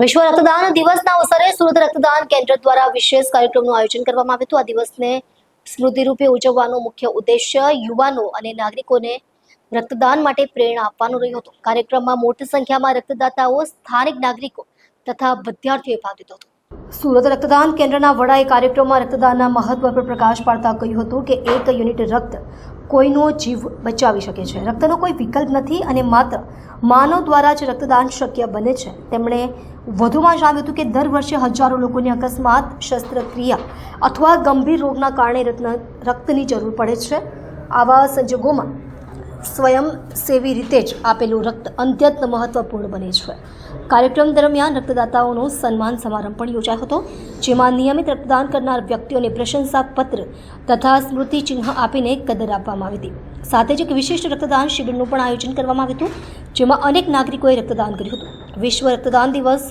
વિશ્વ રક્તદાન દિવસના અવસરે સુરત રક્તદાન કેન્દ્ર દ્વારા વિશેષ કાર્યક્રમનું આયોજન કરવામાં આવ્યું હતું। આ દિવસને સ્મૃતિરૂપે ઉજવવાનો મુખ્ય ઉદ્દેશ્ય યુવાનો અને નાગરિકોને રક્તદાન માટે પ્રેરણા આપવાનો રહ્યો હતો। કાર્યક્રમમાં મોટી સંખ્યામાં રક્તદાતાઓ, સ્થાનિક નાગરિકો તથા વિદ્યાર્થીઓએ ભાગ લીધો હતો। સુરત રક્તદાન કેન્દ્રના વડાએ કાર્યક્રમમાં રક્તદાનના મહત્વ પર પ્રકાશ પાડતા કહ્યું હતું કે 1 યુનિટ રક્ત કોઈનો જીવ બચાવી શકે છે। રક્તનો કોઈ વિકલ્પ નથી અને માત્ર માનવ દ્વારા જ રક્તદાન શક્ય બને છે। તેમણે વધુમાં જણાવ્યું હતું કે દર વર્ષે હજારો લોકોને અકસ્માત, શસ્ત્રક્રિયા અથવા ગંભીર રોગના કારણે રક્તની જરૂર પડે છે। આવા સંજોગોમાં સ્વયંસેવી રીતે જ આપેલું રક્ત અત્યંત મહત્વપૂર્ણ બને છે। કાર્યક્રમ દરમિયાન રક્તદાતાઓનો સન્માન સમારંભ પણ યોજાયો હતો, જેમાં નિયમિત રક્તદાન કરનાર વ્યક્તિઓને પ્રશંસાપત્ર તથા સ્મૃતિ ચિહ્ન આપીને કદર આપવામાં આવી હતી। સાથે જ એક વિશિષ્ટ રક્તદાન શિબિરનું પણ આયોજન કરવામાં આવ્યું હતું, જેમાં અનેક નાગરિકોએ રક્તદાન કર્યું હતું। વિશ્વ રક્તદાન દિવસ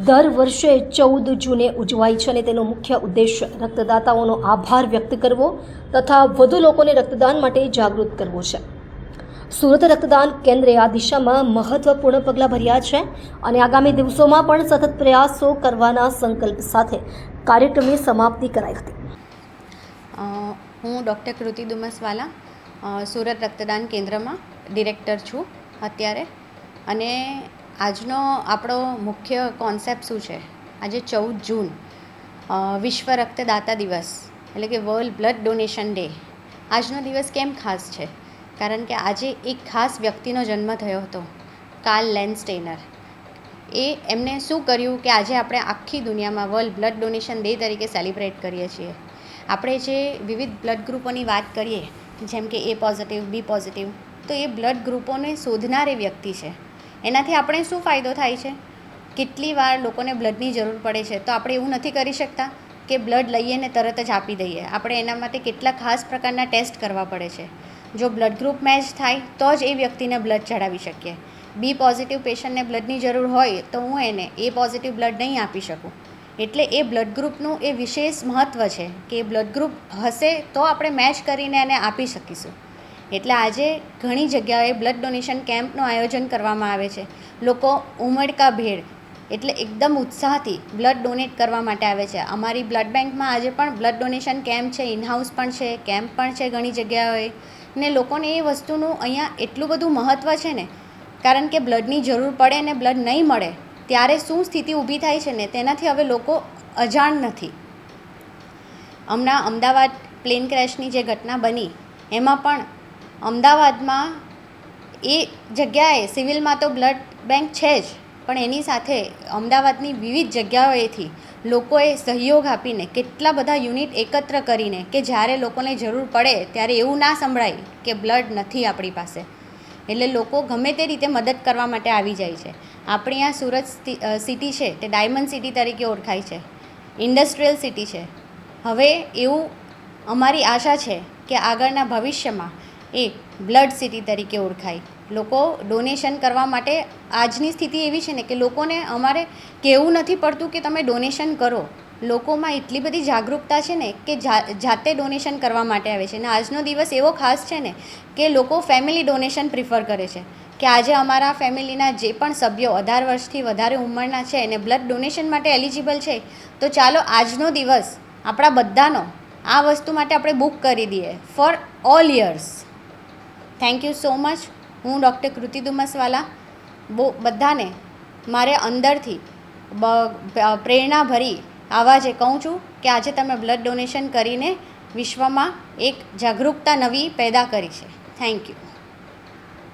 દર વર્ષે 14 જૂને ઉજવાય છે અને તેનો મુખ્ય ઉદ્દેશ્ય રક્તદાતાઓનો આભાર વ્યક્ત કરવો તથા વધુ લોકોને રક્તદાન માટે જાગૃત કરવો છે। સુરત રક્તદાન કેન્દ્રે આ દિશામાં મહત્વપૂર્ણ પગલાં ભર્યા છે અને આગામી દિવસોમાં પણ સતત પ્રયાસો કરવાના સંકલ્પ સાથે કાર્યક્રમની સમાપ્તિ કરાઈ હતી। હું ડૉક્ટર કૃતિ દુમસવાલા સુરત રક્તદાન કેન્દ્રમાં ડિરેક્ટર છું અત્યારે। અને આજનો આપણો મુખ્ય કોન્સેપ્ટ શું છે? આજે 14 જૂન વિશ્વ રક્તદાતા દિવસ એટલે કે વર્લ્ડ બ્લડ ડોનેશન ડે। આજનો દિવસ કેમ ખાસ છે? કારણ કે આજે એક ખાસ વ્યક્તિનો જન્મ થયો હતો, કાર્લ લેન્ડસ્ટેનર। એમને શું કર્યું કે આજે આપણે આખી દુનિયામાં વર્લ્ડ બ્લડ ડોનેશન ડે તરીકે સેલિબ્રેટ કરીએ છીએ। આપણે જે વિવિધ બ્લડ ગ્રુપોની વાત કરીએ, જેમ કે A પોઝિટિવ, B પોઝિટિવ, તો એ બ્લડ ગ્રુપોને શોધનાર એ વ્યક્તિ છે। એનાથી આપણે શું ફાયદો થાય છે? કેટલી વાર લોકોને બ્લડની જરૂર પડે છે, તો આપણે એવું નથી કરી શકતા કે બ્લડ લઈએ ને તરત જ આપી દઈએ। આપણે એના માટે કેટલા ખાસ પ્રકારના ટેસ્ટ કરવા પડે છે। જો બ્લડ ગ્રુપ મેચ થાય તો જ એ વ્યક્તિને બ્લડ ચડાવી શકીએ। B પોઝિટિવ પેશન્ટને બ્લડની જરૂર હોય તો હું એને A પોઝિટિવ બ્લડ નહીં આપી શકું। એટલે એ બ્લડ ગ્રુપનું એ વિશેષ મહત્ત્વ છે કે એ બ્લડ ગ્રુપ હશે તો આપણે મેચ કરીને એને આપી શકીશું। એટલે આજે ઘણી જગ્યાએ બ્લડ ડોનેશન કેમ્પનું આયોજન કરવામાં આવે છે। લોકો ઉમળકાભેર એટલે એકદમ ઉત્સાહથી બ્લડ ડોનેટ કરવા માટે આવે છે। અમારી બ્લડ બેંકમાં આજે પણ બ્લડ ડોનેશન કેમ્પ છે, ઇનહાઉસ પણ છે, કેમ્પ પણ છે ઘણી જગ્યાએ। ને લોકોને એ વસ્તુનું અહીંયા એટલું બધું મહત્ત્વ છે ને, કારણ કે બ્લડની જરૂર પડે ને બ્લડ નહીં મળે ત્યારે શું સ્થિતિ ઊભી થાય છે ને તેનાથી હવે લોકો અજાણ નથી। હમણાં અમદાવાદ પ્લેન ક્રેશની જે ઘટના બની એમાં પણ અમદાવાદમાં એ જગ્યાએ સિવિલમાં તો બ્લડ બેંક છે જ, પણ એની સાથે અમદાવાદની વિવિધ જગ્યાઓએથી લોકોએ સહયોગ આપીને કેટલા બધા યુનિટ એકત્ર કરીને કે જ્યારે લોકોને જરૂર પડે ત્યારે એવું ના સંભળાય કે બ્લડ નથી આપણી પાસે। એટલે લોકો ગમે તે રીતે મદદ કરવા માટે આવી જાય છે। આપણી આ સુરત સિટી છે તે ડાયમંડ સિટી તરીકે ઓળખાય છે, ઇન્ડસ્ટ્રીયલ સિટી છે। હવે એવું અમારી આશા છે કે આગળના ભવિષ્યમાં એ બ્લડ સિટી તરીકે ઓળખાય। લોકો ડોનેશન કરવા માટે આજની સ્થિતિ એવી છે ને કે લોકોને અમારે કહેવું નથી પડતું કે તમે ડોનેશન કરો। લોકોમાં એટલી બધી જાગૃતતા છે ને કે જાતે ડોનેશન કરવા માટે આવે છે। અને આજનો દિવસ એવો ખાસ છે ને કે લોકો ફેમિલી ડોનેશન પ્રિફર કરે છે કે આજે અમારા ફેમિલીના જે પણ સભ્યો 18 વર્ષથી વધારે ઉંમરના છે અને બ્લડ ડોનેશન માટે એલિજિબલ છે, તો ચાલો આજનો દિવસ આપણા બધાનો આ વસ્તુ માટે આપણે બુક કરી દઈએ for all years. Thank you so much. હું ડૉક્ટર કૃતિ દુમસવાલા બધાને મારે અંદરથી પ્રેરણાભરી આવાજે કહું છું કે આજે તમે બ્લડ ડોનેશન કરીને વિશ્વમાં એક જાગૃતતા નવી પેદા કરી છે। Thank you.